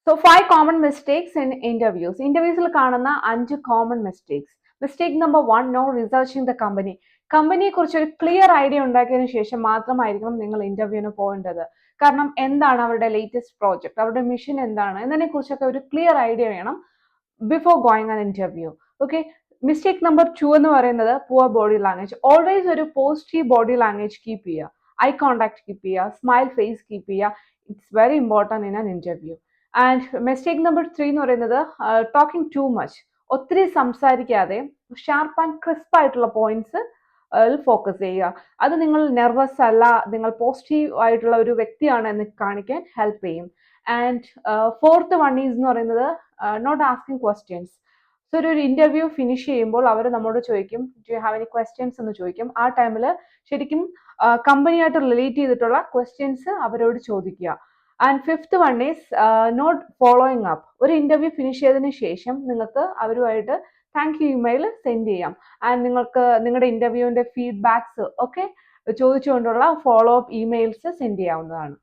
So 5 common mistakes in interviews. Interviews കാണുന്ന 5 common mistakes. Mistake number 1, no researching the company. കമ്പനിയെ കുറിച്ച് ഒരു clear idea ഉണ്ടാക്കിയതിനു ശേഷം മാത്രമായിരിക്കണം നിങ്ങൾ ഇന്റർവ്യൂവിന് പോകേണ്ടത്. കാരണം എന്താണ് അവരുടെ ലേറ്റസ്റ്റ് പ്രോജക്റ്റ്, അവരുടെ മിഷൻ എന്താണ് എന്നതിനെ കുറിച്ചൊക്കെ ഒരു ക്ലിയർ ഐഡിയ വേണം before going an interview. Okay. Mistake number 2 എന്ന് പറയുന്നത് പുവർ ബോഡി ലാംഗ്വേജ്. ഓൾവേസ് ഒരു പോസിറ്റീവ് ബോഡി ലാംഗ്വേജ് കീപ്പ് ചെയ്യുക, ഐ കോണ്ടാക്ട് കീപ്പ് ചെയ്യുക, സ്മൈൽ ഫേസ് കീപ്പ് ചെയ്യുക. It's very important in an interview. And mistake number 3 എന്ന് പറയുന്നത് talking too much. ഒത്തിരി സംസാരിക്കാതെ ഷാർപ്പ് ആൻഡ് ക്രിസ്പ് ആയിട്ടുള്ള പോയിന്റ്സ് ഫോക്കസ് ചെയ്യുക. അത് നിങ്ങൾ നെർവസ് അല്ല, നിങ്ങൾ പോസിറ്റീവ് ആയിട്ടുള്ള ഒരു വ്യക്തിയാണ് എന്ന് കാണിക്കാൻ ഹെൽപ്പ് ചെയ്യും. ആൻഡ് ഫോർത്ത് വൺ ഈസ് എന്ന് പറയുന്നത് നോട്ട് ആസ്കിങ് ക്വസ്റ്റ്യൻസ്. സോ ഒരു ഇന്റർവ്യൂ ഫിനിഷ് ചെയ്യുമ്പോൾ അവർ നമ്മോട് ചോദിക്കും do you have any questions എന്ന് ചോദിക്കും. ആ ടൈമിൽ ശരിക്കും കമ്പനിയായിട്ട് റിലേറ്റ് ചെയ്തിട്ടുള്ള ക്വസ്റ്റ്യൻസ് അവരോട് ചോദിക്കുക. And fifth one is not following up. ഒരു ഇന്റർവ്യൂ ഫിനിഷ് ചെയ്തതിന് ശേഷം നിങ്ങൾക്ക് അവരുമായിട്ട് താങ്ക് യു ഇമെയിൽ സെൻഡ് ചെയ്യാം. ആൻഡ് നിങ്ങൾക്ക് നിങ്ങളുടെ ഇന്റർവ്യൂവിന്റെ ഫീഡ്ബാക്സ് ഒക്കെ ചോദിച്ചുകൊണ്ടുള്ള ഫോളോ അപ്പ് ഇമെയിൽസ് സെൻഡ് ചെയ്യാവുന്നതാണ്.